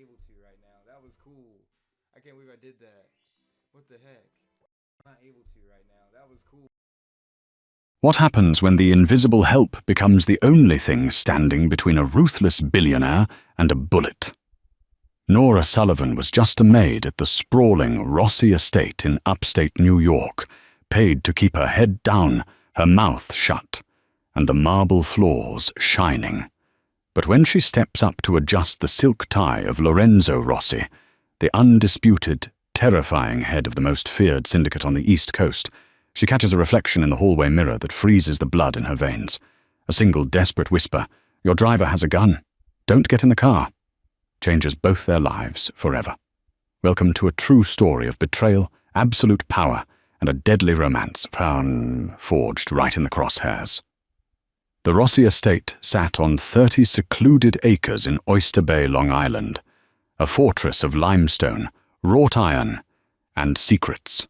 able to right now. That was cool. I can't believe I did that. What the heck? I'm not able to right now. That was cool. What happens when the invisible help becomes the only thing standing between a ruthless billionaire and a bullet? Nora Sullivan was just a maid at the sprawling Rossi estate in upstate New York, paid to keep her head down, her mouth shut, and the marble floors shining. But when she steps up to adjust the silk tie of Lorenzo Rossi, the undisputed, terrifying head of the most feared syndicate on the East Coast, she catches a reflection in the hallway mirror that freezes the blood in her veins. A single desperate whisper, "Your driver has a gun. Don't get in the car," changes both their lives forever. Welcome to a true story of betrayal, absolute power, and a deadly romance forged right in the crosshairs. The Rossi estate sat on 30 secluded acres in Oyster Bay, Long Island, a fortress of limestone, wrought iron, and secrets.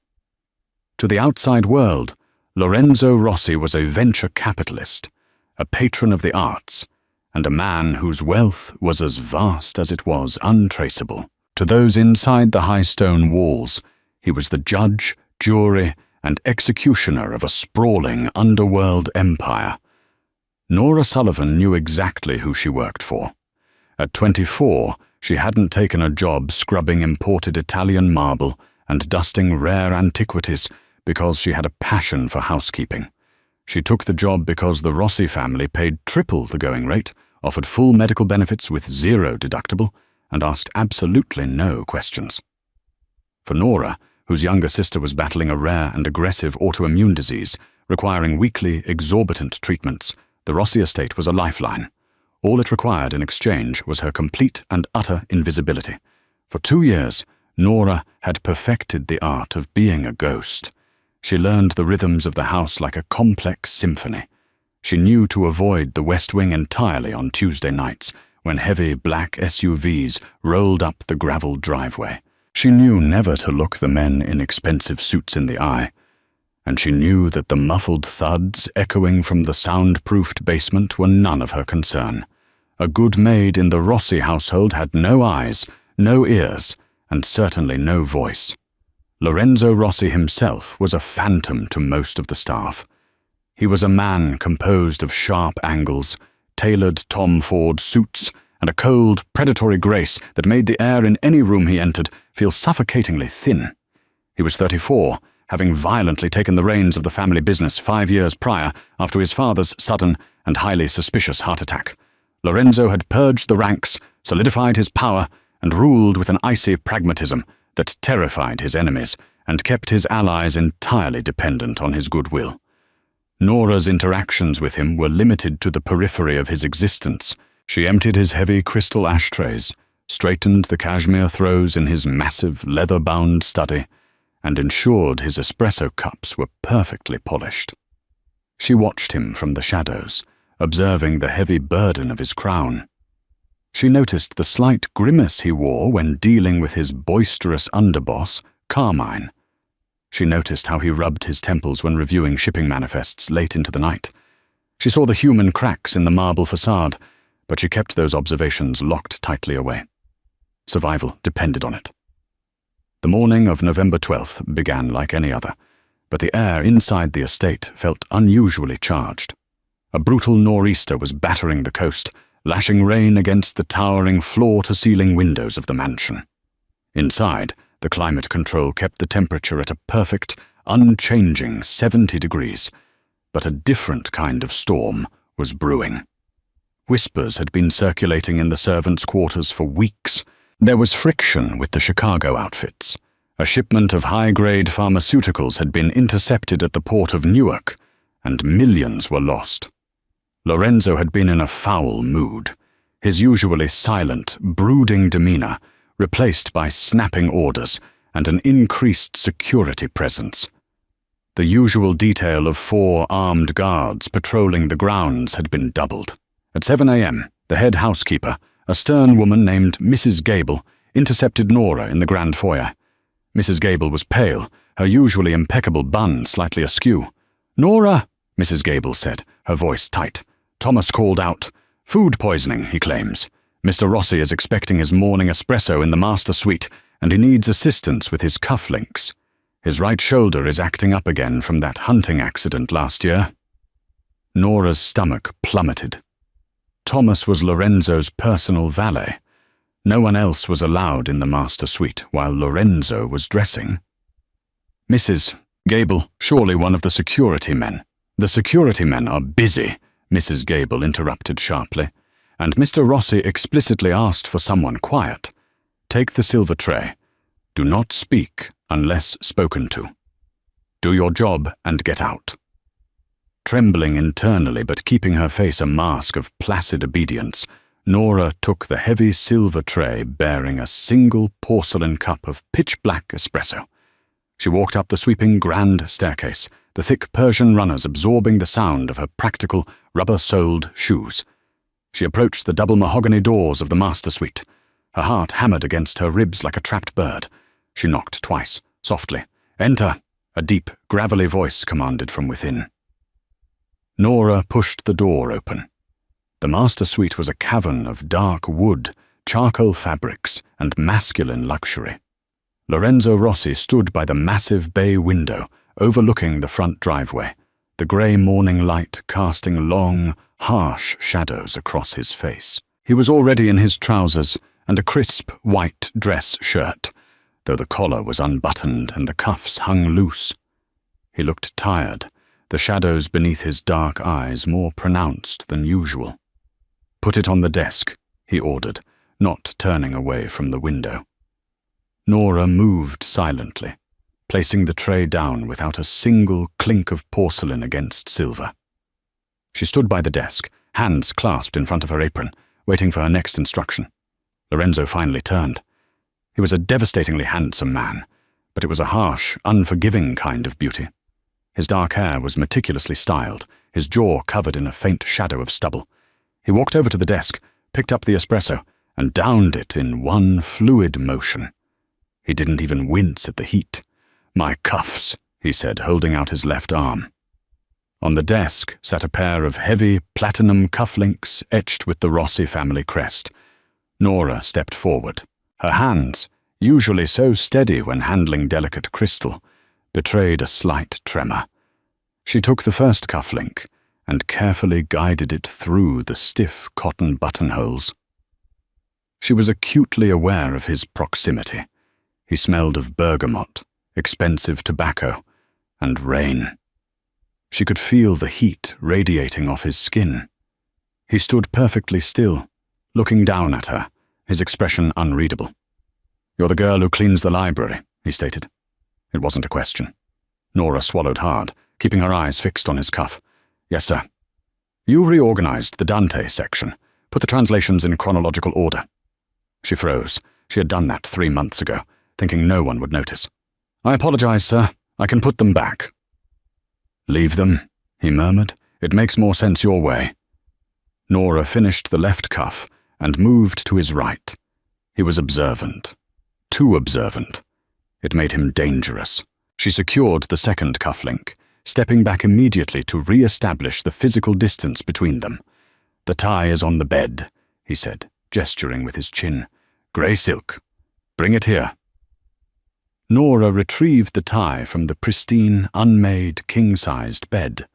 To the outside world, Lorenzo Rossi was a venture capitalist, a patron of the arts, and a man whose wealth was as vast as it was untraceable. To those inside the high stone walls, he was the judge, jury, and executioner of a sprawling underworld empire. Nora Sullivan knew exactly who she worked for. At 24, she hadn't taken a job scrubbing imported Italian marble and dusting rare antiquities because she had a passion for housekeeping. She took the job because the Rossi family paid triple the going rate, offered full medical benefits with zero deductible, and asked absolutely no questions. For Nora, whose younger sister was battling a rare and aggressive autoimmune disease, requiring weekly, exorbitant treatments, the Rossi estate was a lifeline. All it required in exchange was her complete and utter invisibility. For 2 years, Nora had perfected the art of being a ghost. She learned the rhythms of the house like a complex symphony. She knew to avoid the West Wing entirely on Tuesday nights, when heavy black SUVs rolled up the graveled driveway. She knew never to look the men in expensive suits in the eye, and she knew that the muffled thuds echoing from the soundproofed basement were none of her concern. A good maid in the Rossi household had no eyes, no ears, and certainly no voice. Lorenzo Rossi himself was a phantom to most of the staff. He was a man composed of sharp angles, tailored Tom Ford suits, and a cold, predatory grace that made the air in any room he entered feel suffocatingly thin. He was 34, having violently taken the reins of the family business 5 years prior after his father's sudden and highly suspicious heart attack. Lorenzo had purged the ranks, solidified his power, and ruled with an icy pragmatism that terrified his enemies and kept his allies entirely dependent on his goodwill. Nora's interactions with him were limited to the periphery of his existence. She emptied his heavy crystal ashtrays, straightened the cashmere throws in his massive leather-bound study, and ensured his espresso cups were perfectly polished. She watched him from the shadows, observing the heavy burden of his crown. She noticed the slight grimace he wore when dealing with his boisterous underboss, Carmine. She noticed how he rubbed his temples when reviewing shipping manifests late into the night. She saw the human cracks in the marble facade, but she kept those observations locked tightly away. Survival depended on it. The morning of November 12th began like any other, but the air inside the estate felt unusually charged. A brutal nor'easter was battering the coast, lashing rain against the towering floor-to-ceiling windows of the mansion. Inside, the climate control kept the temperature at a perfect, unchanging 70 degrees, but a different kind of storm was brewing. Whispers had been circulating in the servants' quarters for weeks. There was friction with the Chicago outfits. A shipment of high-grade pharmaceuticals had been intercepted at the port of Newark, and millions were lost. Lorenzo had been in a foul mood, his usually silent, brooding demeanor replaced by snapping orders and an increased security presence. The usual detail of 4 armed guards patrolling the grounds had been doubled. At 7 a.m., the head housekeeper, a stern woman named Mrs. Gable, intercepted Nora in the grand foyer. Mrs. Gable was pale, her usually impeccable bun slightly askew. "Nora," Mrs. Gable said, her voice tight. "Thomas called out. Food poisoning, he claims. Mr. Rossi is expecting his morning espresso in the master suite, and he needs assistance with his cufflinks. His right shoulder is acting up again from that hunting accident last year." Nora's stomach plummeted. Thomas was Lorenzo's personal valet. No one else was allowed in the master suite while Lorenzo was dressing. "Mrs. Gable, surely one of the security men." "The security men are busy," Mrs. Gable interrupted sharply, "and Mr. Rossi explicitly asked for someone quiet. Take the silver tray. Do not speak unless spoken to. Do your job and get out." Trembling internally but keeping her face a mask of placid obedience, Nora took the heavy silver tray bearing a single porcelain cup of pitch-black espresso. She walked up the sweeping grand staircase, the thick Persian runners absorbing the sound of her practical, rubber-soled shoes. She approached the double mahogany doors of the master suite. Her heart hammered against her ribs like a trapped bird. She knocked twice, softly. "Enter," a deep, gravelly voice commanded from within. Nora pushed the door open. The master suite was a cavern of dark wood, charcoal fabrics, and masculine luxury. Lorenzo Rossi stood by the massive bay window, overlooking the front driveway, the grey morning light casting long, harsh shadows across his face. He was already in his trousers and a crisp white dress shirt, though the collar was unbuttoned and the cuffs hung loose. He looked tired, the shadows beneath his dark eyes more pronounced than usual. "Put it on the desk," he ordered, not turning away from the window. Nora moved silently, placing the tray down without a single clink of porcelain against silver. She stood by the desk, hands clasped in front of her apron, waiting for her next instruction. Lorenzo finally turned. He was a devastatingly handsome man, but it was a harsh, unforgiving kind of beauty. His dark hair was meticulously styled, his jaw covered in a faint shadow of stubble. He walked over to the desk, picked up the espresso, and downed it in one fluid motion. He didn't even wince at the heat. "My cuffs," he said, holding out his left arm. On the desk sat a pair of heavy platinum cufflinks etched with the Rossi family crest. Nora stepped forward. Her hands, usually so steady when handling delicate crystal, betrayed a slight tremor. She took the first cufflink and carefully guided it through the stiff cotton buttonholes. She was acutely aware of his proximity. He smelled of bergamot, expensive tobacco, and rain. She could feel the heat radiating off his skin. He stood perfectly still, looking down at her, his expression unreadable. "You're the girl who cleans the library," he stated. It wasn't a question. Nora swallowed hard, keeping her eyes fixed on his cuff. "Yes, sir." "You reorganized the Dante section. Put the translations in chronological order." She froze. She had done that 3 months ago, thinking no one would notice. "I apologize, sir. I can put them back." "Leave them," he murmured. "It makes more sense your way." Nora finished the left cuff and moved to his right. He was observant. Too observant. It made him dangerous. She secured the second cufflink, stepping back immediately to re-establish the physical distance between them. "The tie is on the bed," he said, gesturing with his chin. "Grey silk. Bring it here." Nora retrieved the tie from the pristine, unmade, king-sized bed.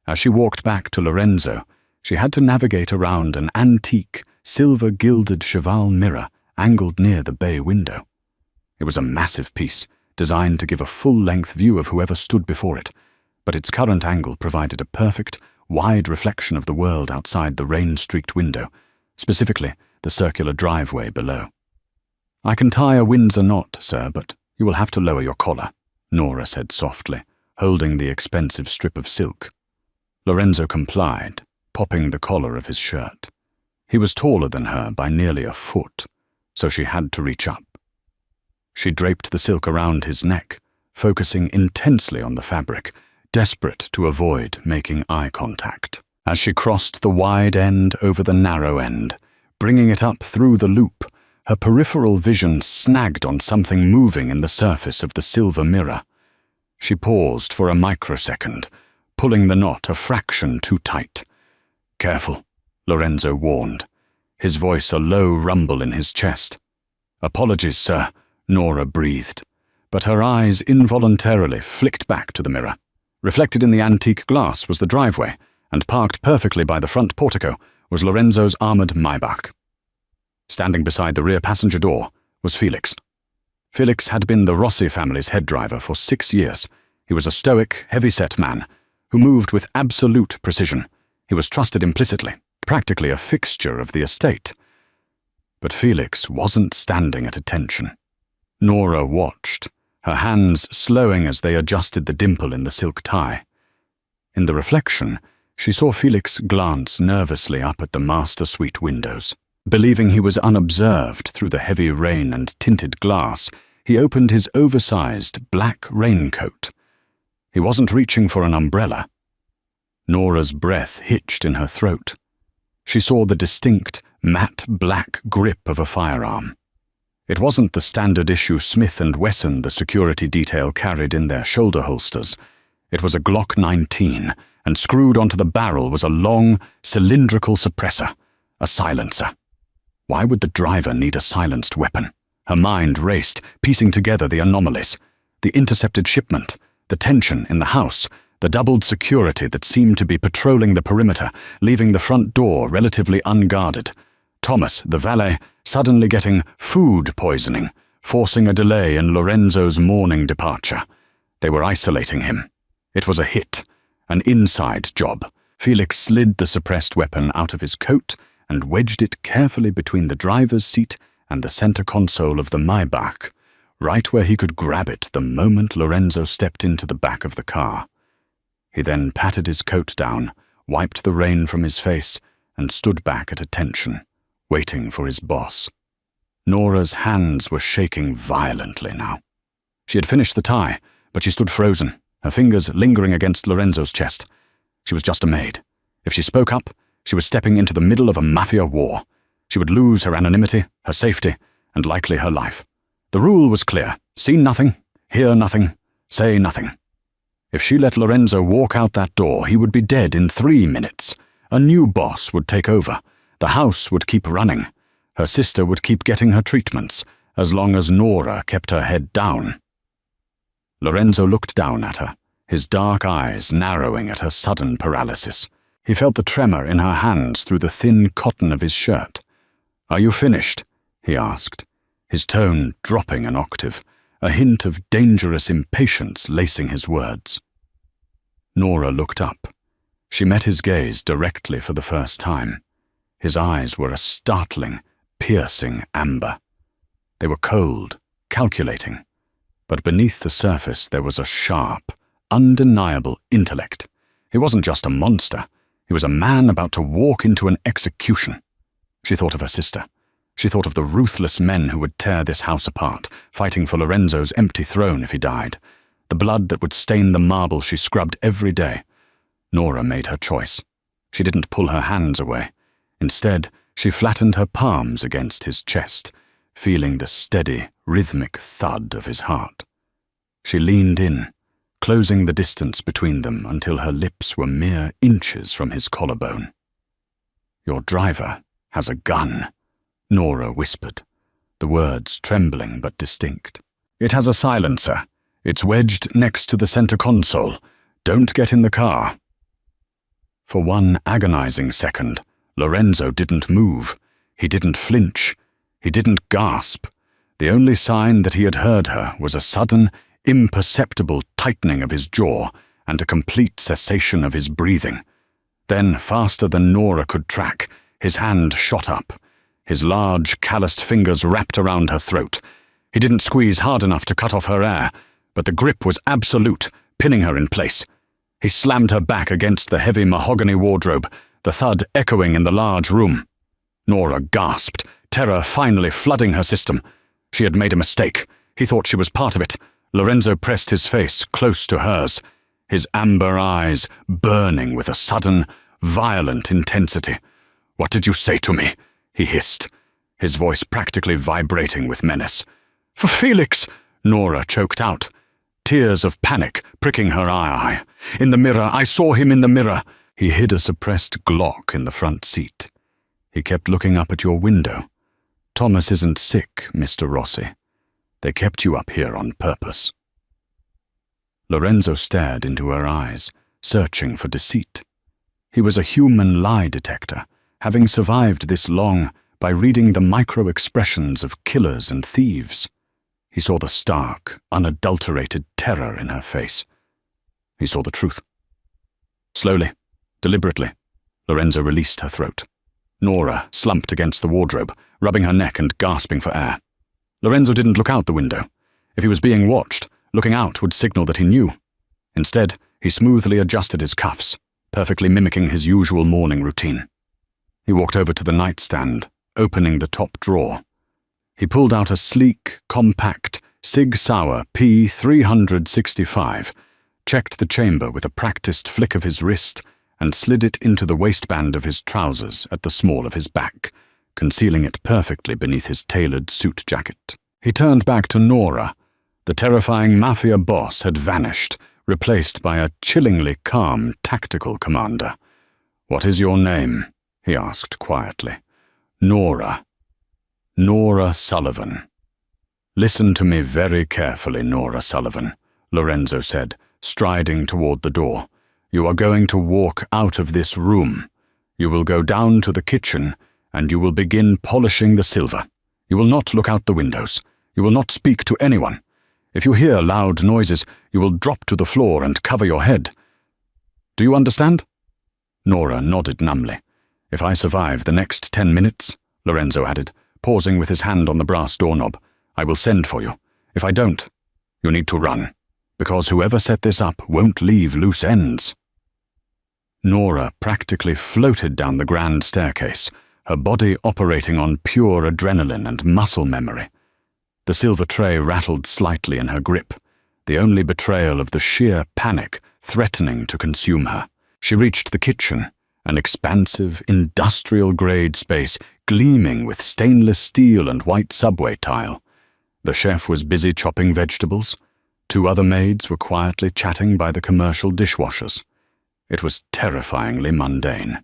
As she walked back to Lorenzo, she had to navigate around an antique, silver-gilded cheval mirror angled near the bay window. It was a massive piece, designed to give a full-length view of whoever stood before it, but its current angle provided a perfect, wide reflection of the world outside the rain-streaked window, specifically the circular driveway below. "I can tie a Windsor knot, sir, but you will have to lower your collar," Nora said softly, holding the expensive strip of silk. Lorenzo complied, popping the collar of his shirt. He was taller than her by nearly a foot, so she had to reach up. She draped the silk around his neck, focusing intensely on the fabric, desperate to avoid making eye contact. As she crossed the wide end over the narrow end, bringing it up through the loop, her peripheral vision snagged on something moving in the surface of the silver mirror. She paused for a microsecond, pulling the knot a fraction too tight. "Careful," Lorenzo warned. his voice a low rumble in his chest. "Apologies, sir," Nora breathed, but her eyes involuntarily flicked back to the mirror. Reflected in the antique glass was the driveway, and parked perfectly by the front portico was Lorenzo's armored Maybach. Standing beside the rear passenger door was Felix. Felix had been the Rossi family's head driver for 6 years. He was a stoic, heavy-set man who moved with absolute precision. He was trusted implicitly, practically a fixture of the estate. But Felix wasn't standing at attention. Nora watched, her hands slowing as they adjusted the dimple in the silk tie. In the reflection, she saw Felix glance nervously up at the master suite windows. Believing he was unobserved through the heavy rain and tinted glass, he opened his oversized black raincoat. He wasn't reaching for an umbrella. Nora's breath hitched in her throat. She saw the distinct, matte black grip of a firearm. It wasn't the standard-issue Smith & Wesson the security detail carried in their shoulder holsters. It was a Glock 19, and screwed onto the barrel was a long, cylindrical suppressor, a silencer. Why would the driver need a silenced weapon? Her mind raced, piecing together the anomalies. The intercepted shipment, the tension in the house, the doubled security that seemed to be patrolling the perimeter, leaving the front door relatively unguarded. Thomas, the valet, suddenly getting food poisoning, forcing a delay in Lorenzo's morning departure. They were isolating him. It was a hit, an inside job. Felix slid the suppressed weapon out of his coat and wedged it carefully between the driver's seat and the center console of the Maybach, right where he could grab it the moment Lorenzo stepped into the back of the car. He then patted his coat down, wiped the rain from his face, and stood back at attention, waiting for his boss. Nora's hands were shaking violently now. She had finished the tie, but she stood frozen, her fingers lingering against Lorenzo's chest. She was just a maid. If she spoke up, she was stepping into the middle of a Mafia war. She would lose her anonymity, her safety, and likely her life. The rule was clear: see nothing, hear nothing, say nothing. If she let Lorenzo walk out that door, he would be dead in 3 minutes. A new boss would take over. The house would keep running. Her sister would keep getting her treatments, as long as Nora kept her head down. Lorenzo looked down at her, his dark eyes narrowing at her sudden paralysis. He felt the tremor in her hands through the thin cotton of his shirt. "Are you finished?" he asked, his tone dropping an octave, a hint of dangerous impatience lacing his words. Nora looked up. She met his gaze directly for the first time. His eyes were a startling, piercing amber. They were cold, calculating, but beneath the surface there was a sharp, undeniable intellect. He wasn't just a monster. He was a man about to walk into an execution. She thought of her sister. She thought of the ruthless men who would tear this house apart, fighting for Lorenzo's empty throne if he died. The blood that would stain the marble she scrubbed every day. Nora made her choice. She didn't pull her hands away. Instead, she flattened her palms against his chest, feeling the steady, rhythmic thud of his heart. She leaned in, closing the distance between them until her lips were mere inches from his collarbone. "Your driver has a gun," Nora whispered, the words trembling but distinct. "It has a silencer. It's wedged next to the center console. Don't get in the car." For one agonizing second, Lorenzo didn't move. He didn't flinch. He didn't gasp. The only sign that he had heard her was a sudden, imperceptible tightening of his jaw and a complete cessation of his breathing. Then, faster than Nora could track, his hand shot up. His large, calloused fingers wrapped around her throat. He didn't squeeze hard enough to cut off her air, but the grip was absolute, pinning her in place. He slammed her back against the heavy mahogany wardrobe, the thud echoing in the large room. Nora gasped, terror finally flooding her system. She had made a mistake. He thought she was part of it. Lorenzo pressed his face close to hers, his amber eyes burning with a sudden, violent intensity. "What did you say to me?" he hissed, his voice practically vibrating with menace. "For Felix," Nora choked out, tears of panic pricking her eye. "In the mirror, I saw him in the mirror." He hid a suppressed Glock in the front seat. He kept looking up at your window. Thomas isn't sick, Mr. Rossi. They kept you up here on purpose. Lorenzo stared into her eyes, searching for deceit. He was a human lie detector, having survived this long by reading the micro-expressions of killers and thieves. He saw the stark, unadulterated terror in her face. He saw the truth. Slowly, deliberately, Lorenzo released her throat. Nora slumped against the wardrobe, rubbing her neck and gasping for air. Lorenzo didn't look out the window. If he was being watched, looking out would signal that he knew. Instead, he smoothly adjusted his cuffs, perfectly mimicking his usual morning routine. He walked over to the nightstand, opening the top drawer. He pulled out a sleek, compact Sig Sauer P365, checked the chamber with a practiced flick of his wrist, and slid it into the waistband of his trousers at the small of his back, concealing it perfectly beneath his tailored suit jacket. He turned back to Nora. The terrifying Mafia boss had vanished, replaced by a chillingly calm tactical commander. "What is your name?" he asked quietly. "Nora. Nora Sullivan." "Listen to me very carefully, Nora Sullivan," Lorenzo said, striding toward the door. "You are going to walk out of this room. You will go down to the kitchen, and you will begin polishing the silver. You will not look out the windows. You will not speak to anyone. If you hear loud noises, you will drop to the floor and cover your head. Do you understand?" Nora nodded numbly. "If I survive the next 10 minutes, Lorenzo added, pausing with his hand on the brass doorknob, "I will send for you. If I don't, you need to run, because whoever set this up won't leave loose ends." Nora practically floated down the grand staircase, her body operating on pure adrenaline and muscle memory. The silver tray rattled slightly in her grip, the only betrayal of the sheer panic threatening to consume her. She reached the kitchen, an expansive, industrial-grade space gleaming with stainless steel and white subway tile. The chef was busy chopping vegetables. 2 other maids were quietly chatting by the commercial dishwashers. It was terrifyingly mundane.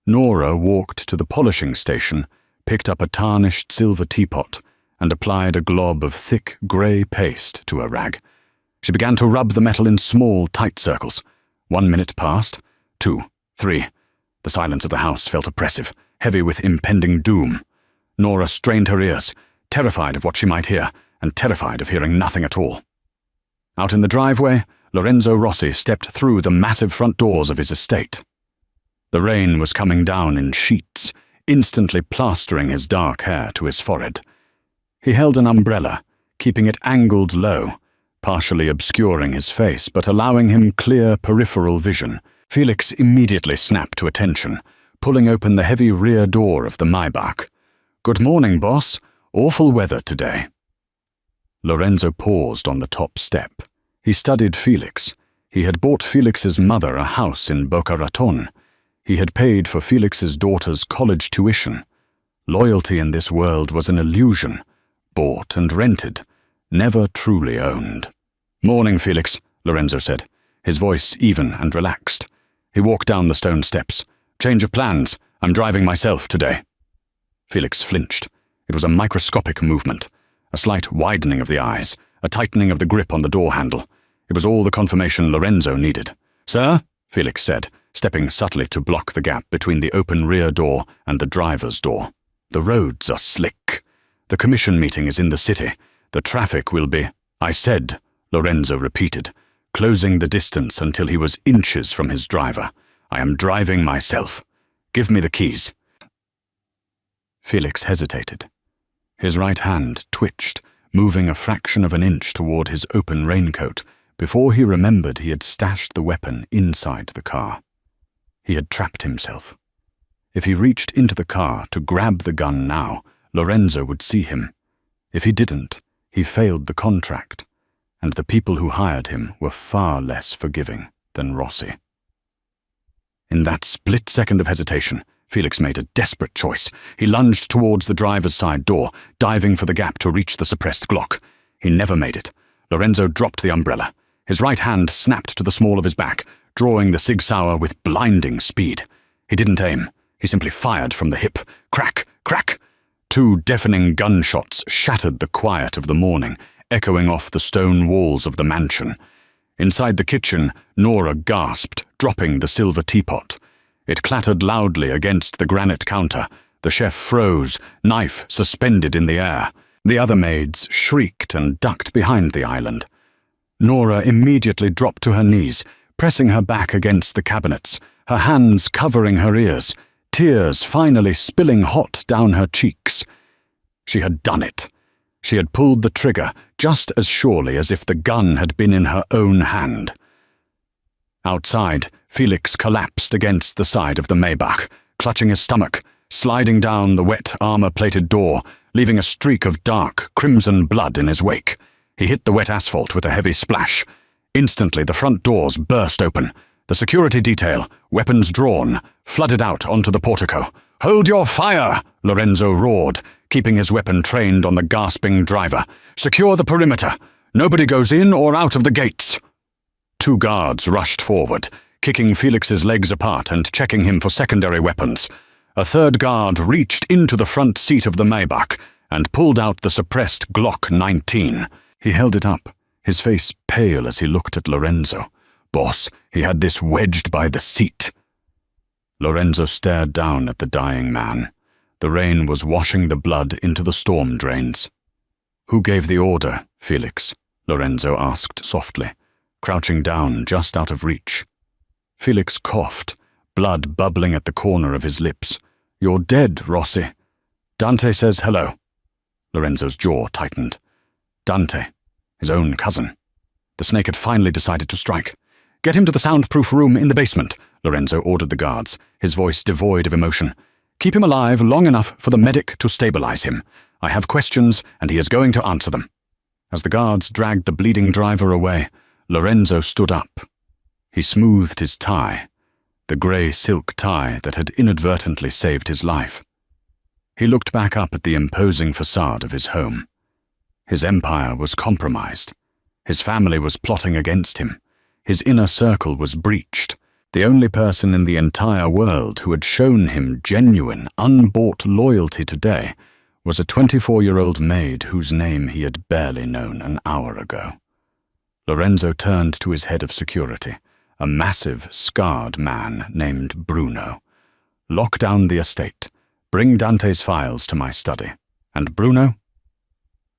Nora walked to the polishing station, picked up a tarnished silver teapot, and applied a glob of thick grey paste to a rag. She began to rub the metal in small, tight circles. 1 minute passed, 2, 3. The silence of the house felt oppressive, heavy with impending doom. Nora strained her ears, terrified of what she might hear, and terrified of hearing nothing at all. Out in the driveway, Lorenzo Rossi stepped through the massive front doors of his estate. The rain was coming down in sheets, instantly plastering his dark hair to his forehead. He held an umbrella, keeping it angled low, partially obscuring his face but allowing him clear peripheral vision. Felix immediately snapped to attention, pulling open the heavy rear door of the Maybach. "Good morning, boss. Awful weather today." Lorenzo paused on the top step. He studied Felix. He had bought Felix's mother a house in Boca Raton. He had paid for Felix's daughter's college tuition. Loyalty in this world was an illusion, bought and rented, never truly owned. "Morning, Felix," Lorenzo said, his voice even and relaxed. He walked down the stone steps. "Change of plans. I'm driving myself today." Felix flinched. It was a microscopic movement, a slight widening of the eyes, a tightening of the grip on the door handle. It was all the confirmation Lorenzo needed. "Sir?" Felix said, stepping subtly to block the gap between the open rear door and the driver's door. "The roads are slick. The commission meeting is in the city. The traffic will be—" "I said," Lorenzo repeated, closing the distance until he was inches from his driver. "I am driving myself. Give me the keys." Felix hesitated. His right hand twitched, moving a fraction of an inch toward his open raincoat, before he remembered he had stashed the weapon inside the car. He had trapped himself. If he reached into the car to grab the gun now, Lorenzo would see him. If he didn't, he failed the contract, and the people who hired him were far less forgiving than Rossi. In that split second of hesitation, Felix made a desperate choice. He lunged towards the driver's side door, diving for the gap to reach the suppressed Glock. He never made it. Lorenzo dropped the umbrella. His right hand snapped to the small of his back, drawing the Sig Sauer with blinding speed. He didn't aim. He simply fired from the hip. Crack, crack! 2 deafening gunshots shattered the quiet of the morning, echoing off the stone walls of the mansion. Inside the kitchen, Nora gasped, dropping the silver teapot. It clattered loudly against the granite counter. The chef froze, knife suspended in the air. The other maids shrieked and ducked behind the island. Nora immediately dropped to her knees, pressing her back against the cabinets, her hands covering her ears, tears finally spilling hot down her cheeks. She had done it. She had pulled the trigger just as surely as if the gun had been in her own hand. Outside, Felix collapsed against the side of the Maybach, clutching his stomach, sliding down the wet armor-plated door, leaving a streak of dark, crimson blood in his wake. He hit the wet asphalt with a heavy splash. Instantly, the front doors burst open. The security detail, weapons drawn, flooded out onto the portico. "Hold your fire!" Lorenzo roared, keeping his weapon trained on the gasping driver. "Secure the perimeter. Nobody goes in or out of the gates." 2 guards rushed forward, kicking Felix's legs apart and checking him for secondary weapons. A 3rd guard reached into the front seat of the Maybach and pulled out the suppressed Glock 19. He held it up, his face pale as he looked at Lorenzo. Boss, he had this wedged by the seat. Lorenzo stared down at the dying man. The rain was washing the blood into the storm drains. "Who gave the order, Felix?" Lorenzo asked softly, crouching down just out of reach. Felix coughed, blood bubbling at the corner of his lips. "You're dead, Rossi." "Dante says hello." Lorenzo's jaw tightened. Dante, his own cousin. The snake had finally decided to strike. "Get him to the soundproof room in the basement," Lorenzo ordered the guards, his voice devoid of emotion. "Keep him alive long enough for the medic to stabilize him. I have questions, and he is going to answer them." As the guards dragged the bleeding driver away, Lorenzo stood up. He smoothed his tie, the grey silk tie that had inadvertently saved his life. He looked back up at the imposing facade of his home. His empire was compromised. His family was plotting against him. His inner circle was breached. The only person in the entire world who had shown him genuine, unbought loyalty today was a 24-year-old maid whose name he had barely known an hour ago. Lorenzo turned to his head of security, a massive, scarred man named Bruno. "Lock down the estate. Bring Dante's files to my study. And Bruno?"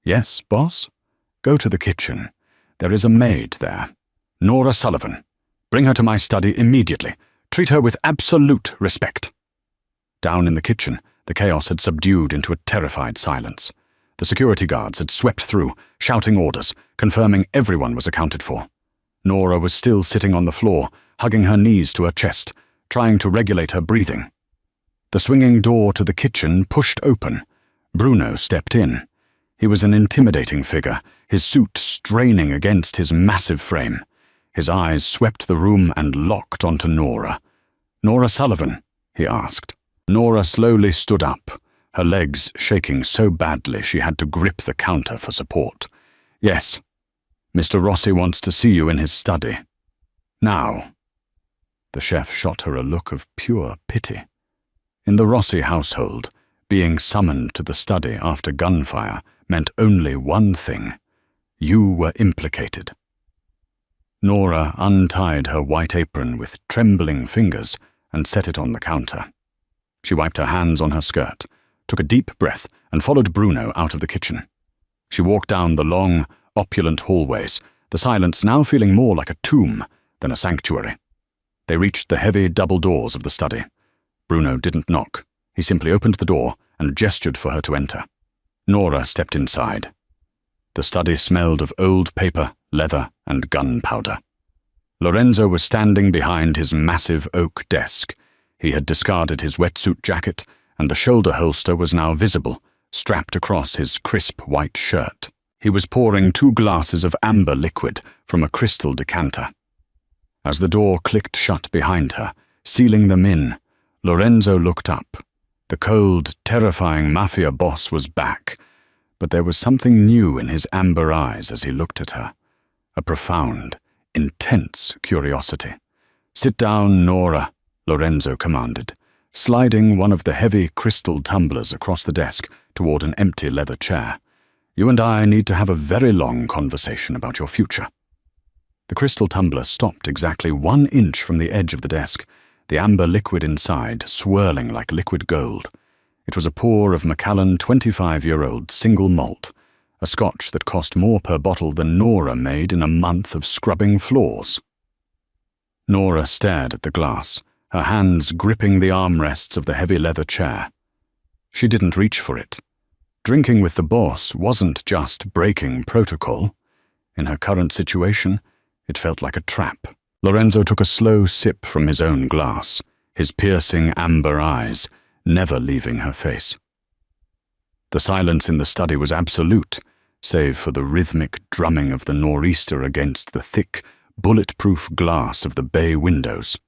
"Yes, boss?" "Go to the kitchen. There is a maid there. Nora Sullivan. Bring her to my study immediately. Treat her with absolute respect." Down in the kitchen, the chaos had subdued into a terrified silence. The security guards had swept through, shouting orders, confirming everyone was accounted for. Nora was still sitting on the floor, hugging her knees to her chest, trying to regulate her breathing. The swinging door to the kitchen pushed open. Bruno stepped in. He was an intimidating figure, his suit straining against his massive frame. His eyes swept the room and locked onto Nora. "Nora Sullivan?" he asked. Nora slowly stood up, her legs shaking so badly she had to grip the counter for support. "Yes. Mr. Rossi wants to see you in his study. Now." The chef shot her a look of pure pity. In the Rossi household, being summoned to the study after gunfire meant only one thing. You were implicated. Nora untied her white apron with trembling fingers and set it on the counter. She wiped her hands on her skirt, took a deep breath, and followed Bruno out of the kitchen. She walked down the long, opulent hallways, the silence now feeling more like a tomb than a sanctuary. They reached the heavy double doors of the study. Bruno didn't knock. He simply opened the door and gestured for her to enter. Nora stepped inside. The study smelled of old paper, leather, and gunpowder. Lorenzo was standing behind his massive oak desk. He had discarded his wetsuit jacket, and the shoulder holster was now visible, strapped across his crisp white shirt. He was pouring 2 glasses of amber liquid from a crystal decanter. As the door clicked shut behind her, sealing them in, Lorenzo looked up. The cold, terrifying Mafia boss was back, but there was something new in his amber eyes as he looked at her. A profound, intense curiosity. "Sit down, Nora," Lorenzo commanded, sliding one of the heavy crystal tumblers across the desk toward an empty leather chair. "You and I need to have a very long conversation about your future." The crystal tumbler stopped exactly 1 inch from the edge of the desk, the amber liquid inside swirling like liquid gold. It was a pour of Macallan 25-year-old single malt, a scotch that cost more per bottle than Nora made in a month of scrubbing floors. Nora stared at the glass, her hands gripping the armrests of the heavy leather chair. She didn't reach for it. Drinking with the boss wasn't just breaking protocol. In her current situation, it felt like a trap. Lorenzo took a slow sip from his own glass, his piercing amber eyes never leaving her face. The silence in the study was absolute, save for the rhythmic drumming of the nor'easter against the thick, bulletproof glass of the bay windows.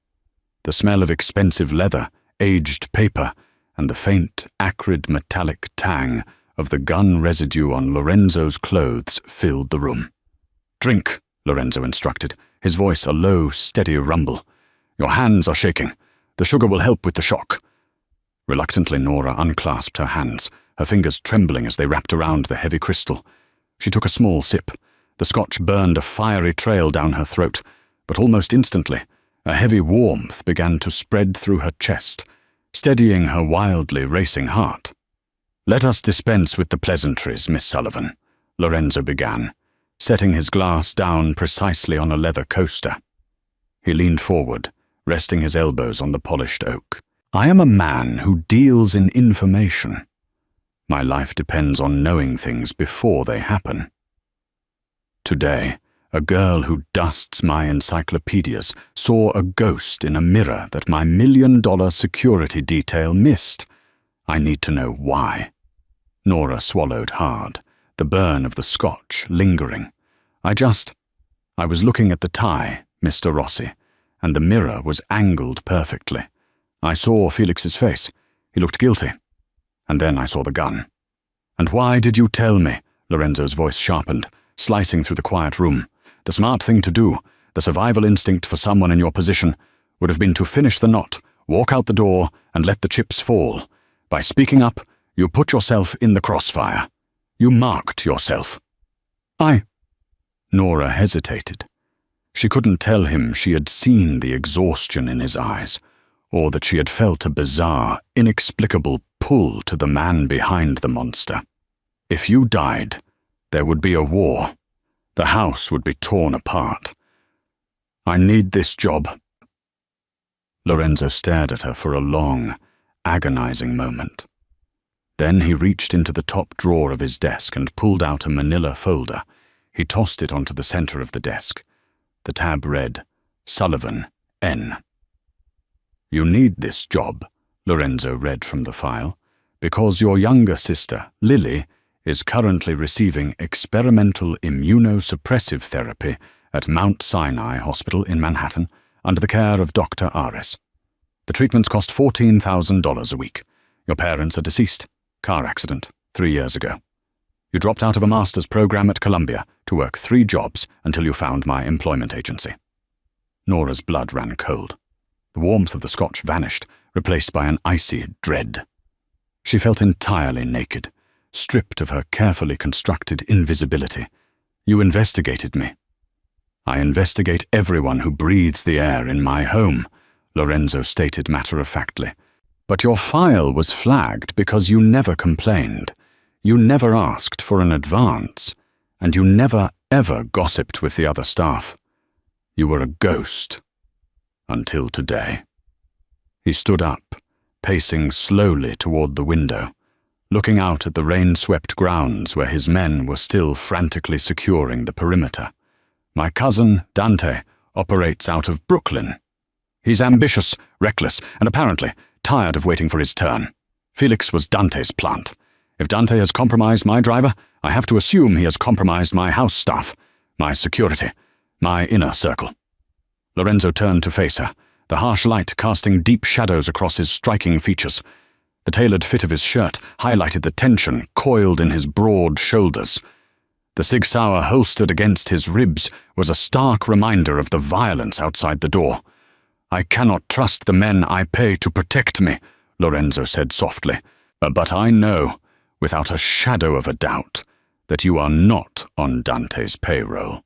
The smell of expensive leather, aged paper, and the faint, acrid metallic tang of the gun residue on Lorenzo's clothes filled the room. "Drink," Lorenzo instructed, his voice a low, steady rumble. "Your hands are shaking. The sugar will help with the shock." Reluctantly, Nora unclasped her hands, her fingers trembling as they wrapped around the heavy crystal. She took a small sip. The scotch burned a fiery trail down her throat, but almost instantly, a heavy warmth began to spread through her chest, steadying her wildly racing heart. "Let us dispense with the pleasantries, Miss Sullivan," Lorenzo began, setting his glass down precisely on a leather coaster. He leaned forward, resting his elbows on the polished oak. "I am a man who deals in information. My life depends on knowing things before they happen. Today, a girl who dusts my encyclopedias saw a ghost in a mirror that my $1 million security detail missed. I need to know why." Nora swallowed hard, the burn of the scotch lingering. I was looking at the tie, Mr. Rossi, and the mirror was angled perfectly. I saw Felix's face. He looked guilty. And then I saw the gun." "And why did you tell me?" Lorenzo's voice sharpened, slicing through the quiet room. "The smart thing to do, the survival instinct for someone in your position, would have been to finish the knot, walk out the door, and let the chips fall. By speaking up, you put yourself in the crossfire. You marked yourself." Nora hesitated. She couldn't tell him she had seen the exhaustion in his eyes, or that she had felt a bizarre, inexplicable pull to the man behind the monster. "If you died, there would be a war. The house would be torn apart. I need this job." Lorenzo stared at her for a long, agonizing moment. Then he reached into the top drawer of his desk and pulled out a manila folder. He tossed it onto the center of the desk. The tab read, "Sullivan, N." "You need this job," Lorenzo read from the file, "because your younger sister, Lily, is currently receiving experimental immunosuppressive therapy at Mount Sinai Hospital in Manhattan under the care of Dr. Aris. The treatments cost $14,000 a week. Your parents are deceased. Car accident, 3 years ago. You dropped out of a master's program at Columbia to work 3 jobs until you found my employment agency." Nora's blood ran cold. The warmth of the scotch vanished, replaced by an icy dread. She felt entirely naked, stripped of her carefully constructed invisibility. "You investigated me." "I investigate everyone who breathes the air in my home," Lorenzo stated matter-of-factly. "But your file was flagged because you never complained. You never asked for an advance, and you never, ever gossiped with the other staff. You were a ghost. Until today." He stood up, pacing slowly toward the window, looking out at the rain-swept grounds where his men were still frantically securing the perimeter. "My cousin, Dante, operates out of Brooklyn. He's ambitious, reckless, and apparently tired of waiting for his turn. Felix was Dante's plant. If Dante has compromised my driver, I have to assume he has compromised my house staff, my security, my inner circle." Lorenzo turned to face her, the harsh light casting deep shadows across his striking features. The tailored fit of his shirt highlighted the tension coiled in his broad shoulders. The Sig Sauer holstered against his ribs was a stark reminder of the violence outside the door. "I cannot trust the men I pay to protect me," Lorenzo said softly. But I know, without a shadow of a doubt, that you are not on Dante's payroll.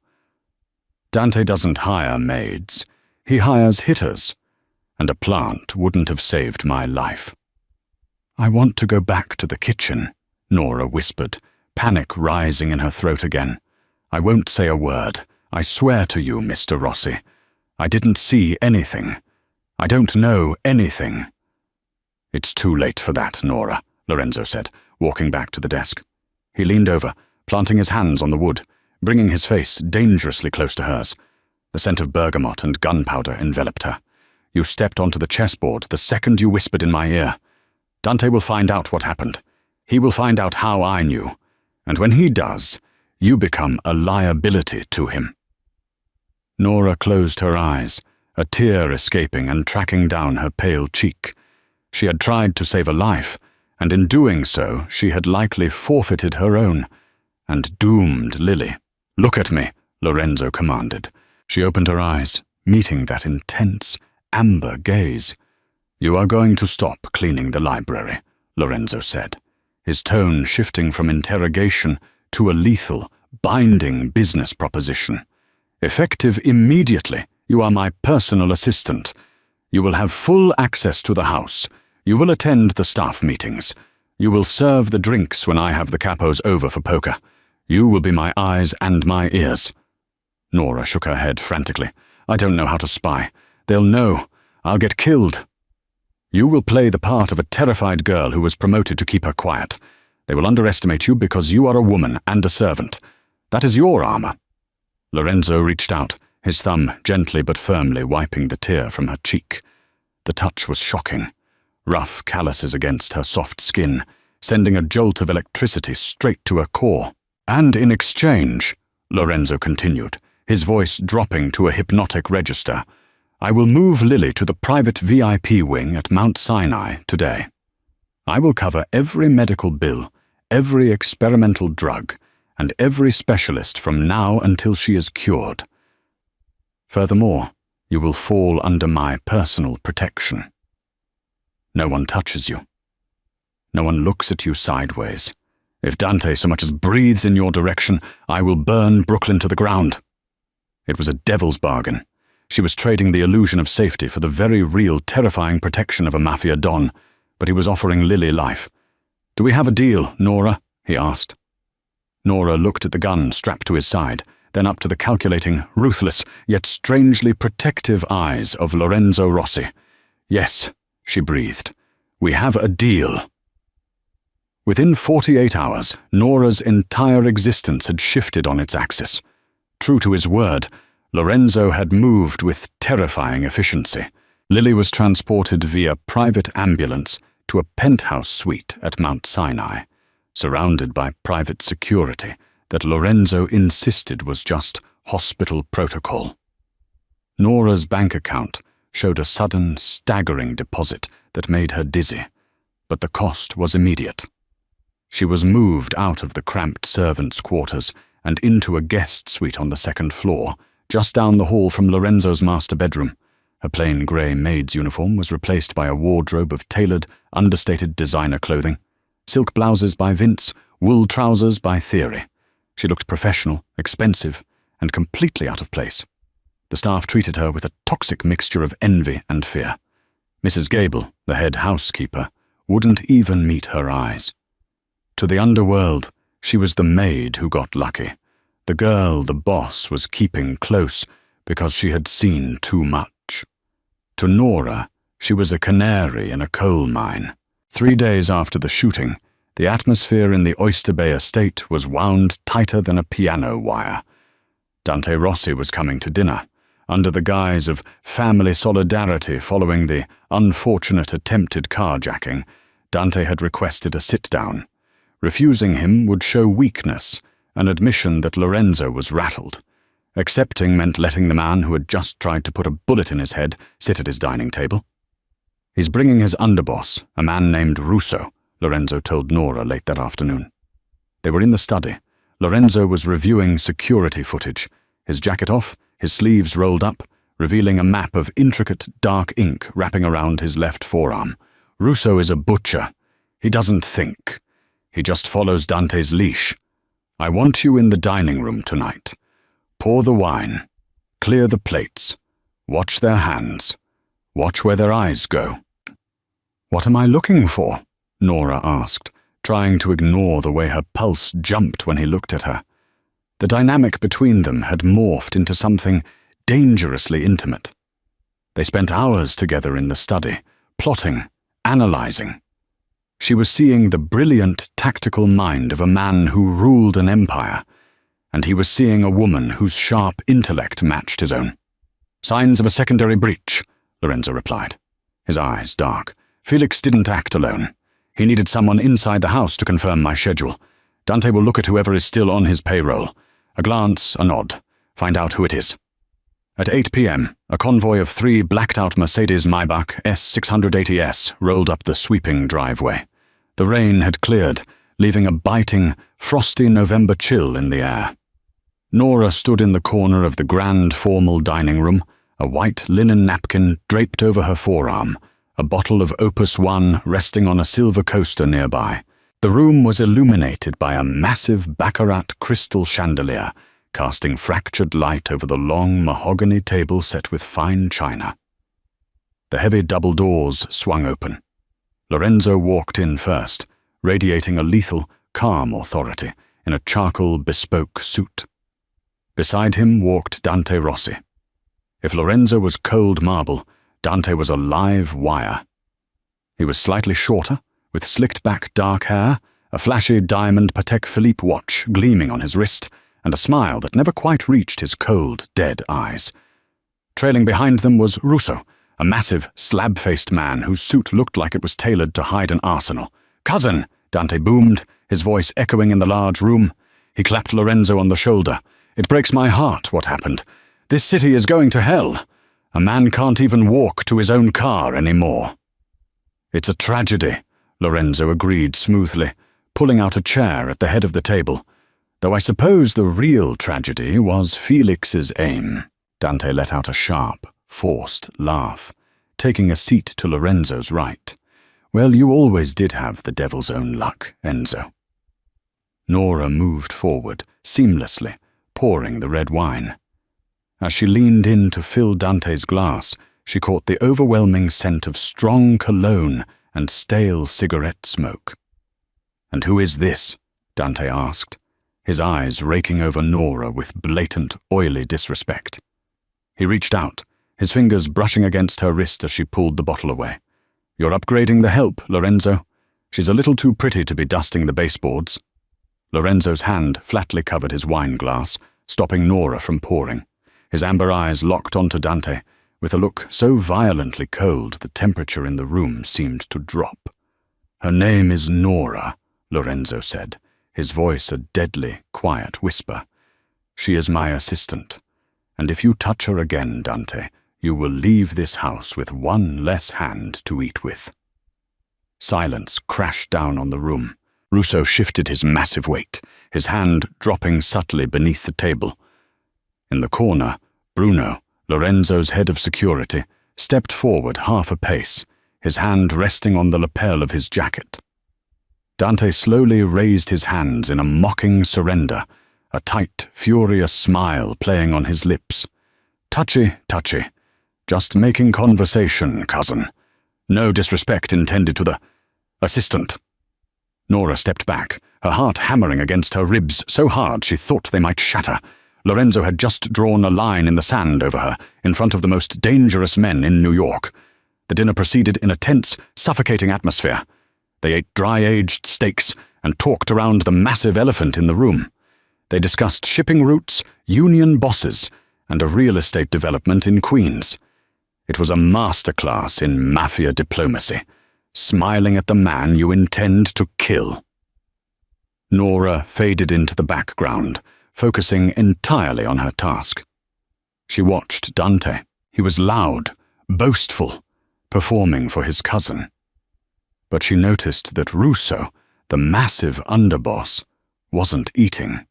Dante doesn't hire maids. He hires hitters, and a plant wouldn't have saved my life. I want to go back to the kitchen, Nora whispered, panic rising in her throat again. I won't say a word. I swear to you, Mr. Rossi. I didn't see anything. I don't know anything. It's too late for that, Nora, Lorenzo said, walking back to the desk. He leaned over, planting his hands on the wood, bringing his face dangerously close to hers. The scent of bergamot and gunpowder enveloped her. You stepped onto the chessboard the second you whispered in my ear. Dante will find out what happened. He will find out how I knew. And when he does, you become a liability to him. Nora closed her eyes, a tear escaping and tracking down her pale cheek. She had tried to save a life, and in doing so, she had likely forfeited her own, and doomed Lily. Look at me, Lorenzo commanded. She opened her eyes, meeting that intense, amber gaze. You are going to stop cleaning the library, Lorenzo said, his tone shifting from interrogation to a lethal, binding business proposition. Effective immediately, you are my personal assistant. You will have full access to the house. You will attend the staff meetings. You will serve the drinks when I have the capos over for poker. You will be my eyes and my ears. Nora shook her head frantically. I don't know how to spy. They'll know. I'll get killed. You will play the part of a terrified girl who was promoted to keep her quiet. They will underestimate you because you are a woman and a servant. That is your armor. Lorenzo reached out, his thumb gently but firmly wiping the tear from her cheek. The touch was shocking. Rough calluses against her soft skin, sending a jolt of electricity straight to her core. And in exchange, Lorenzo continued, his voice dropping to a hypnotic register, I will move Lily to the private VIP wing at Mount Sinai today. I will cover every medical bill, every experimental drug, and every specialist from now until she is cured. Furthermore, you will fall under my personal protection. No one touches you. No one looks at you sideways. If Dante so much as breathes in your direction, I will burn Brooklyn to the ground. It was a devil's bargain. She was trading the illusion of safety for the very real, terrifying protection of a Mafia don, but he was offering Lily life. Do we have a deal, Nora? He asked. Nora looked at the gun strapped to his side, then up to the calculating, ruthless, yet strangely protective eyes of Lorenzo Rossi. Yes, she breathed. We have a deal. Within 48 hours, Nora's entire existence had shifted on its axis. True to his word, Lorenzo had moved with terrifying efficiency. Lily was transported via private ambulance to a penthouse suite at Mount Sinai, surrounded by private security that Lorenzo insisted was just hospital protocol. Nora's bank account showed a sudden, staggering deposit that made her dizzy, but the cost was immediate. She was moved out of the cramped servants' quarters and into a guest suite on the second floor, just down the hall from Lorenzo's master bedroom. Her plain grey maid's uniform was replaced by a wardrobe of tailored, understated designer clothing. Silk blouses by Vince, wool trousers by Theory. She looked professional, expensive, and completely out of place. The staff treated her with a toxic mixture of envy and fear. Mrs. Gable, the head housekeeper, wouldn't even meet her eyes. To the underworld, she was the maid who got lucky. The girl the boss was keeping close because she had seen too much. To Nora, she was a canary in a coal mine. 3 days after the shooting, the atmosphere in the Oyster Bay estate was wound tighter than a piano wire. Dante Rossi was coming to dinner, under the guise of family solidarity following the unfortunate attempted carjacking. Dante had requested a sit-down. Refusing him would show weakness, an admission that Lorenzo was rattled. Accepting meant letting the man who had just tried to put a bullet in his head sit at his dining table. He's bringing his underboss, a man named Russo, Lorenzo told Nora late that afternoon. They were in the study. Lorenzo was reviewing security footage, his jacket off, his sleeves rolled up, revealing a map of intricate dark ink wrapping around his left forearm. Russo is a butcher. He doesn't think. He just follows Dante's leash. I want you in the dining room tonight. Pour the wine. Clear the plates. Watch their hands. Watch where their eyes go." "What am I looking for?" Nora asked, trying to ignore the way her pulse jumped when he looked at her. The dynamic between them had morphed into something dangerously intimate. They spent hours together in the study, plotting, analyzing. She was seeing the brilliant, tactical mind of a man who ruled an empire, and he was seeing a woman whose sharp intellect matched his own. "Signs of a secondary breach," Lorenzo replied, his eyes dark. "Felix didn't act alone. He needed someone inside the house to confirm my schedule. Dante will look at whoever is still on his payroll. A glance, a nod. Find out who it is." At 8 p.m., a convoy of 3 blacked-out Mercedes Maybach S680S rolled up the sweeping driveway. The rain had cleared, leaving a biting, frosty November chill in the air. Nora stood in the corner of the grand formal dining room, a white linen napkin draped over her forearm, a bottle of Opus One resting on a silver coaster nearby. The room was illuminated by a massive baccarat crystal chandelier, casting fractured light over the long mahogany table set with fine china. The heavy double doors swung open. Lorenzo walked in first, radiating a lethal, calm authority in a charcoal bespoke suit. Beside him walked Dante Rossi. If Lorenzo was cold marble, Dante was a live wire. He was slightly shorter, with slicked-back dark hair, a flashy diamond Patek Philippe watch gleaming on his wrist, and a smile that never quite reached his cold, dead eyes. Trailing behind them was Russo, a massive, slab-faced man whose suit looked like it was tailored to hide an arsenal. "Cousin!" Dante boomed, his voice echoing in the large room. He clapped Lorenzo on the shoulder. "It breaks my heart what happened. This city is going to hell. A man can't even walk to his own car anymore." "It's a tragedy," Lorenzo agreed smoothly, pulling out a chair at the head of the table. "Though I suppose the real tragedy was Felix's aim." Dante let out a sharp, forced laugh, taking a seat to Lorenzo's right. "Well, you always did have the devil's own luck, Enzo." Nora moved forward, seamlessly, pouring the red wine. As she leaned in to fill Dante's glass, she caught the overwhelming scent of strong cologne and stale cigarette smoke. "And who is this?" Dante asked, his eyes raking over Nora with blatant, oily disrespect. He reached out, his fingers brushing against her wrist as she pulled the bottle away. "You're upgrading the help, Lorenzo. She's a little too pretty to be dusting the baseboards." Lorenzo's hand flatly covered his wine glass, stopping Nora from pouring. His amber eyes locked onto Dante, with a look so violently cold the temperature in the room seemed to drop. "Her name is Nora," Lorenzo said, his voice a deadly, quiet whisper. "She is my assistant, and if you touch her again, Dante, you will leave this house with one less hand to eat with." Silence crashed down on the room. Russo shifted his massive weight, his hand dropping subtly beneath the table. In the corner, Bruno, Lorenzo's head of security, stepped forward half a pace, his hand resting on the lapel of his jacket. Dante slowly raised his hands in a mocking surrender, a tight, furious smile playing on his lips. "Touchy, touchy. Just making conversation, cousin. No disrespect intended to the assistant." Nora stepped back, her heart hammering against her ribs so hard she thought they might shatter. Lorenzo had just drawn a line in the sand over her, in front of the most dangerous men in New York. The dinner proceeded in a tense, suffocating atmosphere. They ate dry-aged steaks and talked around the massive elephant in the room. They discussed shipping routes, union bosses, and a real estate development in Queens. It was a masterclass in Mafia diplomacy, smiling at the man you intend to kill. Nora faded into the background, focusing entirely on her task. She watched Dante. He was loud, boastful, performing for his cousin. But she noticed that Russo, the massive underboss, wasn't eating.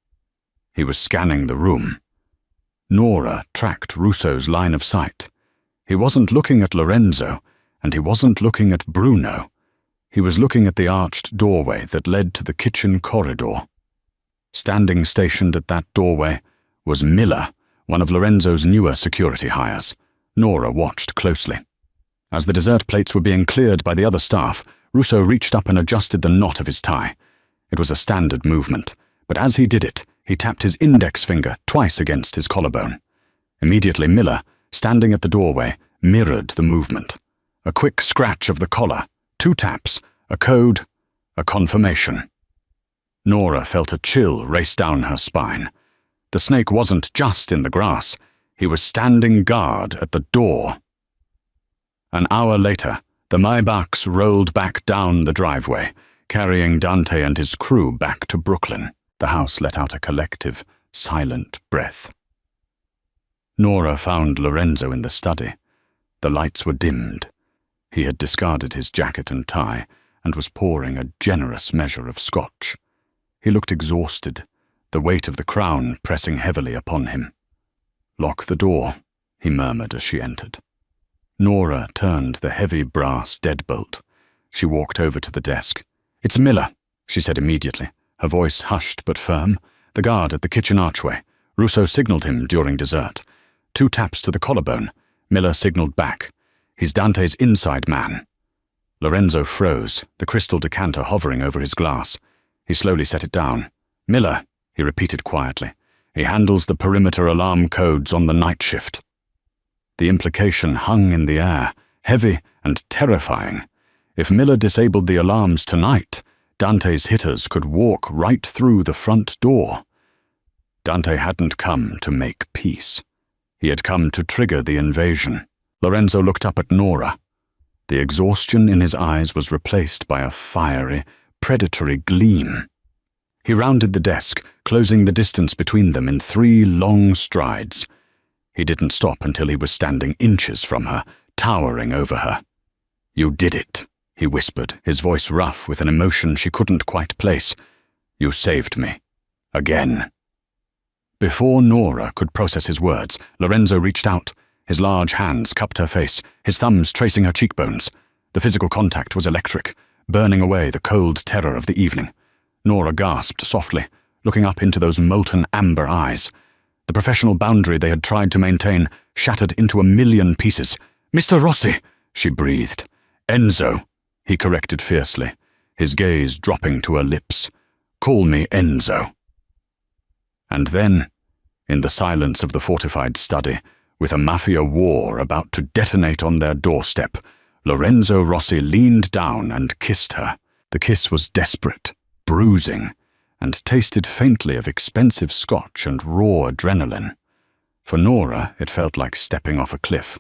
He was scanning the room. Nora tracked Russo's line of sight. He wasn't looking at Lorenzo, and he wasn't looking at Bruno. He was looking at the arched doorway that led to the kitchen corridor. Standing stationed at that doorway was Miller, one of Lorenzo's newer security hires. Nora watched closely. As the dessert plates were being cleared by the other staff, Russo reached up and adjusted the knot of his tie. It was a standard movement, but as he did it, he tapped his index finger twice against his collarbone. Immediately Miller, standing at the doorway, mirrored the movement. A quick scratch of the collar, 2 taps, a code, a confirmation. Nora felt a chill race down her spine. The snake wasn't just in the grass. He was standing guard at the door. An hour later, the Maybachs rolled back down the driveway, carrying Dante and his crew back to Brooklyn. The house let out a collective, silent breath. Nora found Lorenzo in the study. The lights were dimmed. He had discarded his jacket and tie and was pouring a generous measure of scotch. He looked exhausted, the weight of the crown pressing heavily upon him. "Lock the door," he murmured as she entered. Nora turned the heavy brass deadbolt. She walked over to the desk. "It's Miller," she said immediately, her voice hushed but firm. "The guard at the kitchen archway. Russo signaled him during dessert. 2 taps to the collarbone. Miller signaled back. He's Dante's inside man." Lorenzo froze, the crystal decanter hovering over his glass. He slowly set it down. "Miller," he repeated quietly. "He handles the perimeter alarm codes on the night shift." The implication hung in the air, heavy and terrifying. If Miller disabled the alarms tonight, Dante's hitters could walk right through the front door. Dante hadn't come to make peace. He had come to trigger the invasion. Lorenzo looked up at Nora. The exhaustion in his eyes was replaced by a fiery, predatory gleam. He rounded the desk, closing the distance between them in 3 long strides. He didn't stop until he was standing inches from her, towering over her. "You did it," he whispered, his voice rough with an emotion she couldn't quite place. "You saved me. Again." Before Nora could process his words, Lorenzo reached out. His large hands cupped her face, his thumbs tracing her cheekbones. The physical contact was electric, burning away the cold terror of the evening. Nora gasped softly, looking up into those molten amber eyes. The professional boundary they had tried to maintain shattered into a million pieces. "Mr. Rossi," she breathed. "Enzo," he corrected fiercely, his gaze dropping to her lips. "Call me Enzo." And then, in the silence of the fortified study, with a Mafia war about to detonate on their doorstep, Lorenzo Rossi leaned down and kissed her. The kiss was desperate, bruising, and tasted faintly of expensive scotch and raw adrenaline. For Nora, it felt like stepping off a cliff.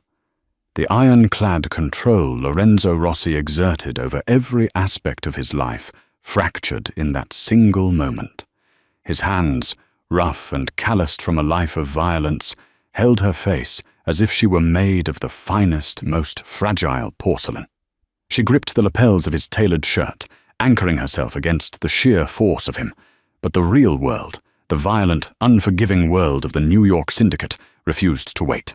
The ironclad control Lorenzo Rossi exerted over every aspect of his life fractured in that single moment. His hands, rough and calloused from a life of violence, held her face as if she were made of the finest, most fragile porcelain. She gripped the lapels of his tailored shirt, anchoring herself against the sheer force of him. But the real world, the violent, unforgiving world of the New York syndicate, refused to wait.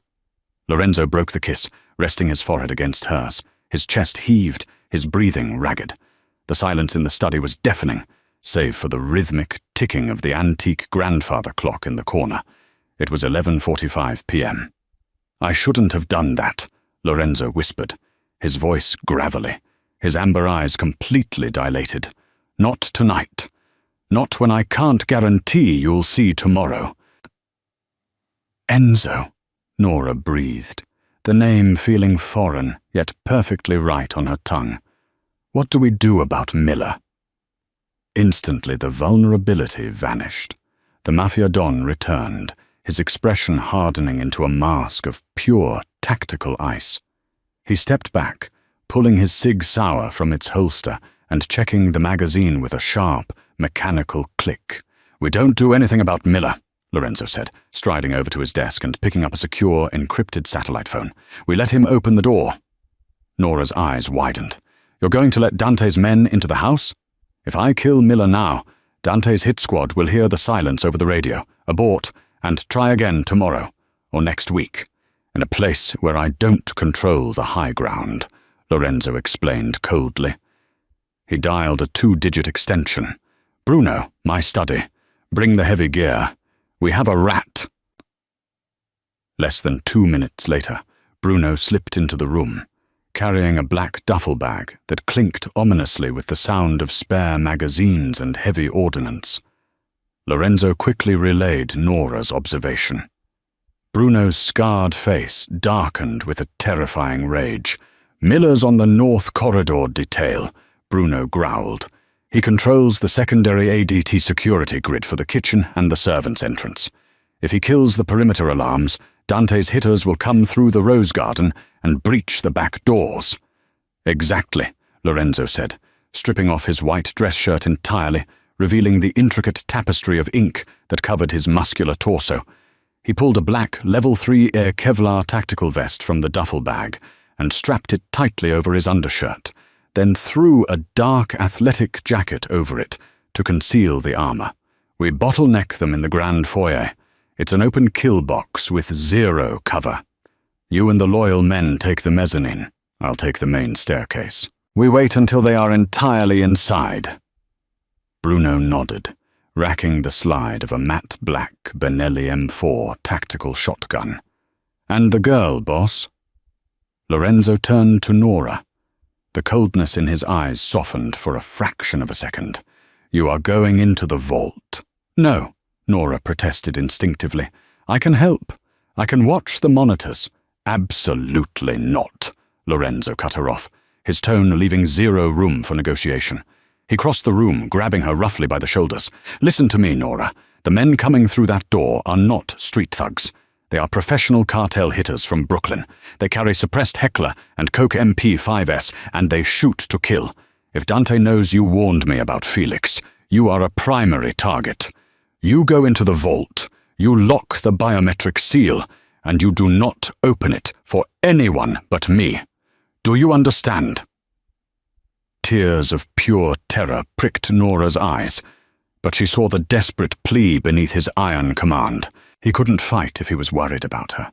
Lorenzo broke the kiss, resting his forehead against hers. His chest heaved, his breathing ragged. The silence in the study was deafening, save for the rhythmic ticking of the antique grandfather clock in the corner. It was 11:45 p.m. "I shouldn't have done that," Lorenzo whispered, his voice gravelly, his amber eyes completely dilated. "Not tonight. Not when I can't guarantee you'll see tomorrow." "Enzo," Nora breathed, the name feeling foreign, yet perfectly right on her tongue. "What do we do about Miller?" Instantly the vulnerability vanished. The Mafia Don returned, his expression hardening into a mask of pure, tactical ice. He stepped back, pulling his Sig Sauer from its holster and checking the magazine with a sharp, mechanical click. "We don't do anything about Miller," Lorenzo said, striding over to his desk and picking up a secure, encrypted satellite phone. "We let him open the door." Nora's eyes widened. "You're going to let Dante's men into the house? If I kill Miller now, Dante's hit squad will hear the silence over the radio, abort, and try again tomorrow, or next week, in a place where I don't control the high ground," Lorenzo explained coldly. He dialed a 2-digit extension. "Bruno, my study. Bring the heavy gear. We have a rat." Less than 2 minutes later, Bruno slipped into the room, carrying a black duffel bag that clinked ominously with the sound of spare magazines and heavy ordnance. Lorenzo quickly relayed Nora's observation. Bruno's scarred face darkened with a terrifying rage. "Miller's on the North Corridor detail," Bruno growled. "He controls the secondary ADT security grid for the kitchen and the servants' entrance. If he kills the perimeter alarms, Dante's hitters will come through the rose garden and breach the back doors." "Exactly," Lorenzo said, stripping off his white dress shirt entirely, revealing the intricate tapestry of ink that covered his muscular torso. He pulled a black Level 3 Air Kevlar tactical vest from the duffel bag and strapped it tightly over his undershirt, then threw a dark athletic jacket over it to conceal the armor. "We bottleneck them in the grand foyer. It's an open kill box with 0 cover. You and the loyal men take the mezzanine. I'll take the main staircase. We wait until they are entirely inside." Bruno nodded, racking the slide of a matte black Benelli M4 tactical shotgun. "And the girl, boss?" Lorenzo turned to Nora. The coldness in his eyes softened for a fraction of a second. "You are going into the vault." "No," Nora protested instinctively. "I can help. I can watch the monitors." "Absolutely not," Lorenzo cut her off, his tone leaving 0 room for negotiation. He crossed the room, grabbing her roughly by the shoulders. "Listen to me, Nora. The men coming through that door are not street thugs. They are professional cartel hitters from Brooklyn. They carry suppressed Heckler and Coke MP5S, and they shoot to kill. If Dante knows you warned me about Felix, you are a primary target. You go into the vault, you lock the biometric seal, and you do not open it for anyone but me. Do you understand?" Tears of pure terror pricked Nora's eyes, but she saw the desperate plea beneath his iron command. He couldn't fight if he was worried about her.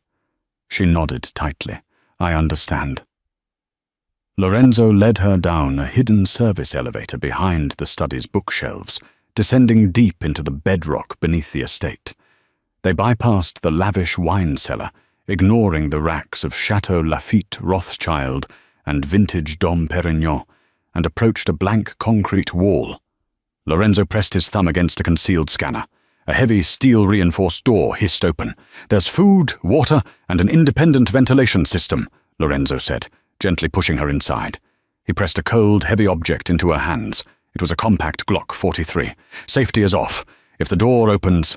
She nodded tightly. "I understand." Lorenzo led her down a hidden service elevator behind the study's bookshelves, descending deep into the bedrock beneath the estate. They bypassed the lavish wine cellar, ignoring the racks of Chateau Lafite Rothschild and vintage Dom Perignon, and approached a blank concrete wall. Lorenzo pressed his thumb against a concealed scanner. A heavy steel-reinforced door hissed open. "There's food, water, and an independent ventilation system," Lorenzo said, gently pushing her inside. He pressed a cold, heavy object into her hands. It was a compact Glock 43. "Safety is off. If the door opens,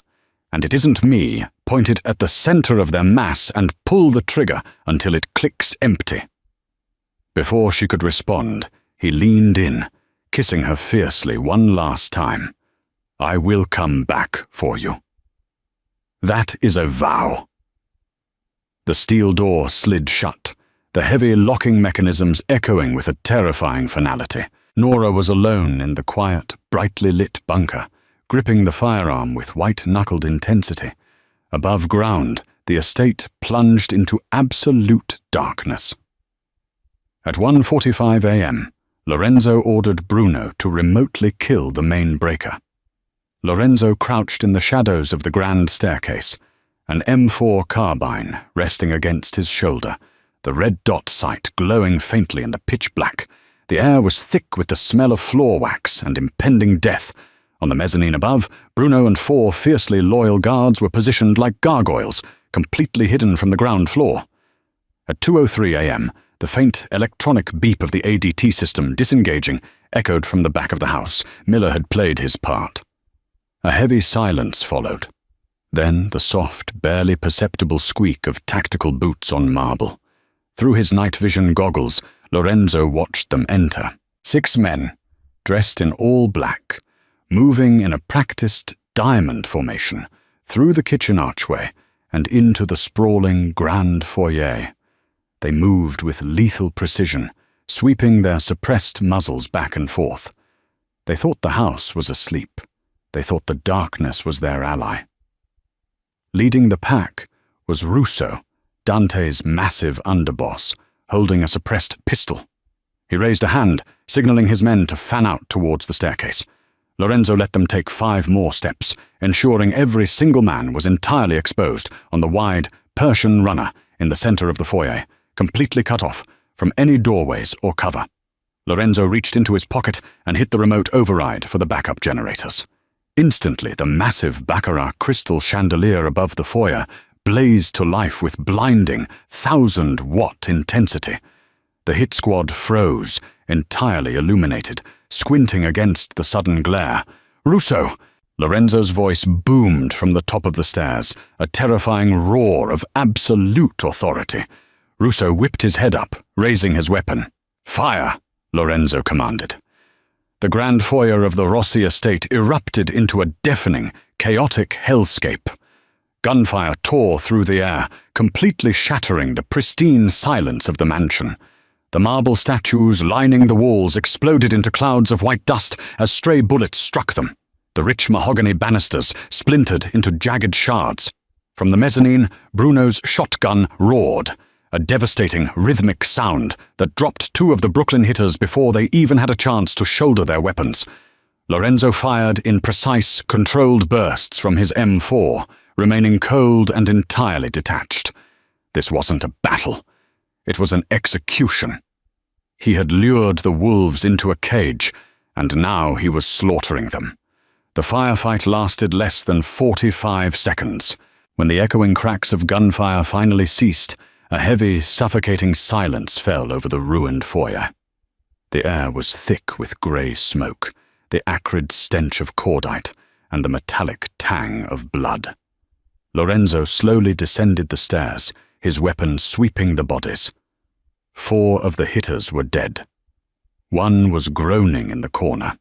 and it isn't me, point it at the center of their mass and pull the trigger until it clicks empty." Before she could respond, he leaned in, kissing her fiercely one last time. "I will come back for you. That is a vow." The steel door slid shut, the heavy locking mechanisms echoing with a terrifying finality. Nora was alone in the quiet, brightly lit bunker, gripping the firearm with white-knuckled intensity. Above ground, the estate plunged into absolute darkness. At 1:45 a.m., Lorenzo ordered Bruno to remotely kill the main breaker. Lorenzo crouched in the shadows of the grand staircase, an M4 carbine resting against his shoulder, the red dot sight glowing faintly in the pitch black. The air was thick with the smell of floor wax and impending death. On the mezzanine above, Bruno and 4 fiercely loyal guards were positioned like gargoyles, completely hidden from the ground floor. At 2:03 a.m., the faint electronic beep of the ADT system disengaging echoed from the back of the house. Miller had played his part. A heavy silence followed. Then the soft, barely perceptible squeak of tactical boots on marble. Through his night vision goggles, Lorenzo watched them enter. 6 men, dressed in all black, moving in a practiced diamond formation through the kitchen archway and into the sprawling grand foyer. They moved with lethal precision, sweeping their suppressed muzzles back and forth. They thought the house was asleep. They thought the darkness was their ally. Leading the pack was Russo, Dante's massive underboss, holding a suppressed pistol. He raised a hand, signaling his men to fan out towards the staircase. Lorenzo let them take 5 more steps, ensuring every single man was entirely exposed on the wide Persian runner in the center of the foyer, completely cut off from any doorways or cover. Lorenzo reached into his pocket and hit the remote override for the backup generators. Instantly, the massive baccarat crystal chandelier above the foyer blazed to life with blinding 1,000-watt intensity. The hit squad froze, entirely illuminated, squinting against the sudden glare. "Russo!" Lorenzo's voice boomed from the top of the stairs, a terrifying roar of absolute authority. Russo whipped his head up, raising his weapon. "Fire!" Lorenzo commanded. The grand foyer of the Rossi estate erupted into a deafening, chaotic hellscape. Gunfire tore through the air, completely shattering the pristine silence of the mansion. The marble statues lining the walls exploded into clouds of white dust as stray bullets struck them. The rich mahogany banisters splintered into jagged shards. From the mezzanine, Bruno's shotgun roared, a devastating, rhythmic sound that dropped 2 of the Brooklyn hitters before they even had a chance to shoulder their weapons. Lorenzo fired in precise, controlled bursts from his M4, remaining cold and entirely detached. This wasn't a battle. It was an execution. He had lured the wolves into a cage, and now he was slaughtering them. The firefight lasted less than 45 seconds. When the echoing cracks of gunfire finally ceased, a heavy, suffocating silence fell over the ruined foyer. The air was thick with grey smoke, the acrid stench of cordite, and the metallic tang of blood. Lorenzo slowly descended the stairs, his weapon sweeping the bodies. 4 of the hitters were dead. 1 was groaning in the corner.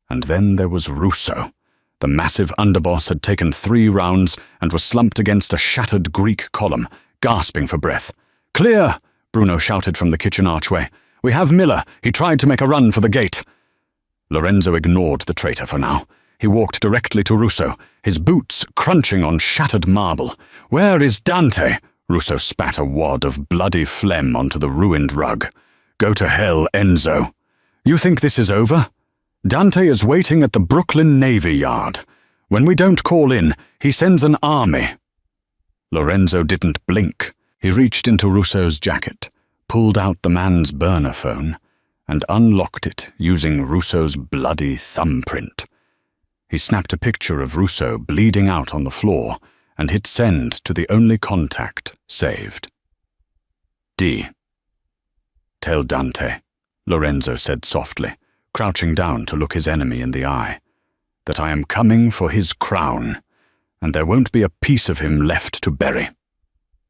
And then there was Russo. The massive underboss had taken 3 rounds and was slumped against a shattered Greek column, gasping for breath. "Clear!" Bruno shouted from the kitchen archway. "We have Miller. He tried to make a run for the gate." Lorenzo ignored the traitor for now. He walked directly to Russo, his boots crunching on shattered marble. "Where is Dante?" Russo spat a wad of bloody phlegm onto the ruined rug. "Go to hell, Enzo. You think this is over? Dante is waiting at the Brooklyn Navy Yard. When we don't call in, he sends an army." Lorenzo didn't blink. He reached into Russo's jacket, pulled out the man's burner phone, and unlocked it using Russo's bloody thumbprint. He snapped a picture of Russo bleeding out on the floor and hit send to the only contact saved. D. "Tell Dante," Lorenzo said softly, crouching down to look his enemy in the eye, "that I am coming for his crown, and there won't be a piece of him left to bury."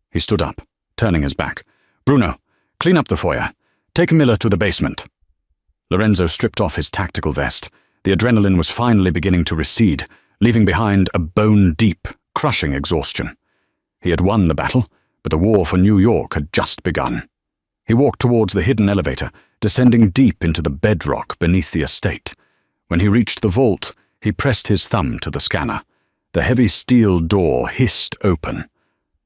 He stood up, turning his back. "Bruno, clean up the foyer. Take Miller to the basement." Lorenzo stripped off his tactical vest. The adrenaline was finally beginning to recede, leaving behind a bone-deep, crushing exhaustion. He had won the battle, but the war for New York had just begun. He walked towards the hidden elevator, descending deep into the bedrock beneath the estate. When he reached the vault, he pressed his thumb to the scanner. The heavy steel door hissed open.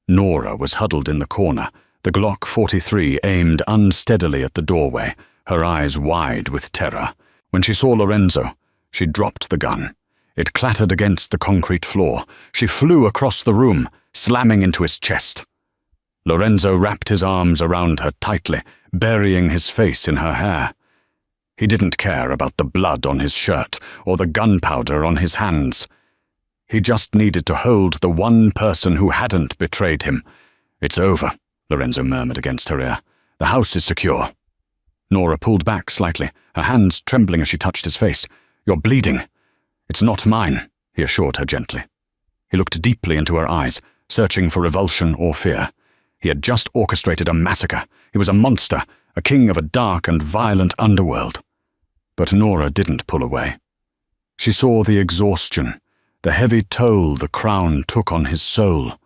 Nora was huddled in the corner, the Glock 43 aimed unsteadily at the doorway, her eyes wide with terror. When she saw Lorenzo, she dropped the gun. It clattered against the concrete floor. She flew across the room, slamming into his chest. Lorenzo wrapped his arms around her tightly, burying his face in her hair. He didn't care about the blood on his shirt or the gunpowder on his hands. He just needed to hold the one person who hadn't betrayed him. "It's over," Lorenzo murmured against her ear. "The house is secure." Nora pulled back slightly, her hands trembling as she touched his face. "You're bleeding." "It's not mine," he assured her gently. He looked deeply into her eyes, searching for revulsion or fear. He had just orchestrated a massacre. He was a monster, a king of a dark and violent underworld. But Nora didn't pull away. She saw the exhaustion, the heavy toll the crown took on his soul.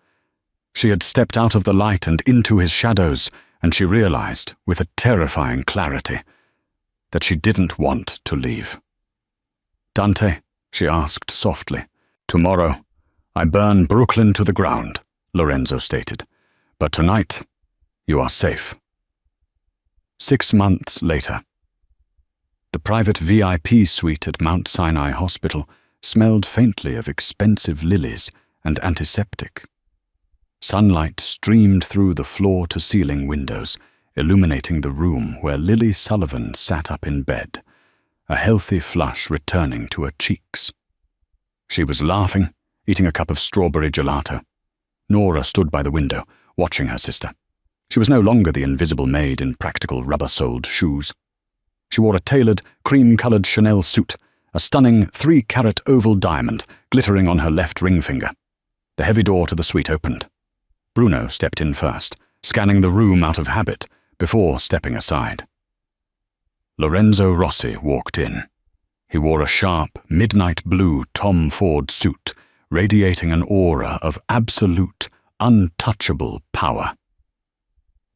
She had stepped out of the light and into his shadows, and she realized, with a terrifying clarity, that she didn't want to leave. "Dante," she asked softly. "Tomorrow, I burn Brooklyn to the ground," Lorenzo stated. "But tonight, you are safe." 6 months later. The private VIP suite at Mount Sinai Hospital smelled faintly of expensive lilies and antiseptic. Sunlight streamed through the floor-to-ceiling windows, illuminating the room where Lily Sullivan sat up in bed, a healthy flush returning to her cheeks. She was laughing, eating a cup of strawberry gelato. Nora stood by the window, watching her sister. She was no longer the invisible maid in practical rubber-soled shoes. She wore a tailored, cream-colored Chanel suit, a stunning 3-carat oval diamond glittering on her left ring finger. The heavy door to the suite opened. Bruno stepped in first, scanning the room out of habit before stepping aside. Lorenzo Rossi walked in. He wore a sharp, midnight blue Tom Ford suit, radiating an aura of absolute, untouchable power.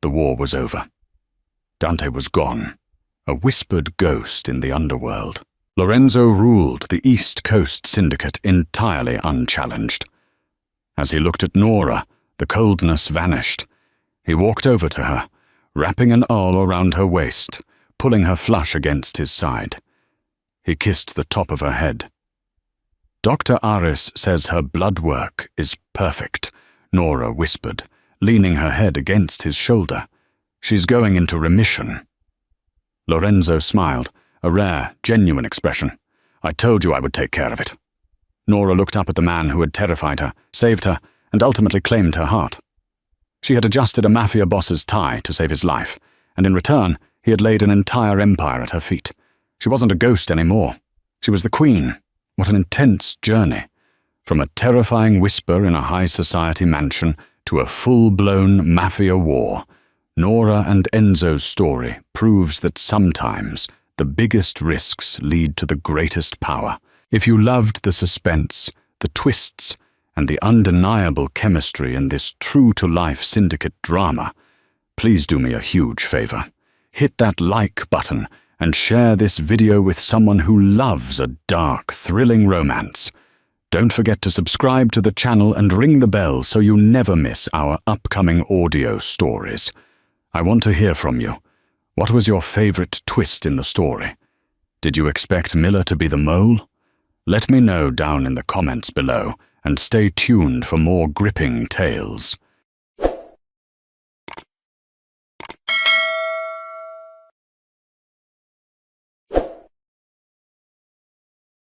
The war was over. Dante was gone, a whispered ghost in the underworld. Lorenzo ruled the East Coast Syndicate entirely unchallenged. As he looked at Nora, the coldness vanished. He walked over to her, wrapping an awl around her waist, pulling her flush against his side. He kissed the top of her head. Dr. Aris says her blood work is perfect, Nora whispered, leaning her head against his shoulder. She's going into remission. Lorenzo smiled, a rare, genuine expression. I told you I would take care of it. Nora looked up at the man who had terrified her, saved her, and ultimately claimed her heart. She had adjusted a Mafia boss's tie to save his life, and in return, he had laid an entire empire at her feet. She wasn't a ghost anymore. She was the queen. What an intense journey. From a terrifying whisper in a high society mansion to a full-blown Mafia war. Nora and Enzo's story proves that sometimes the biggest risks lead to the greatest power. If you loved the suspense, the twists, and the undeniable chemistry in this true-to-life syndicate drama, please do me a huge favor. Hit that like button and share this video with someone who loves a dark, thrilling romance. Don't forget to subscribe to the channel and ring the bell so you never miss our upcoming audio stories. I want to hear from you. What was your favorite twist in the story? Did you expect Miller to be the mole? Let me know down in the comments below, and stay tuned for more gripping tales.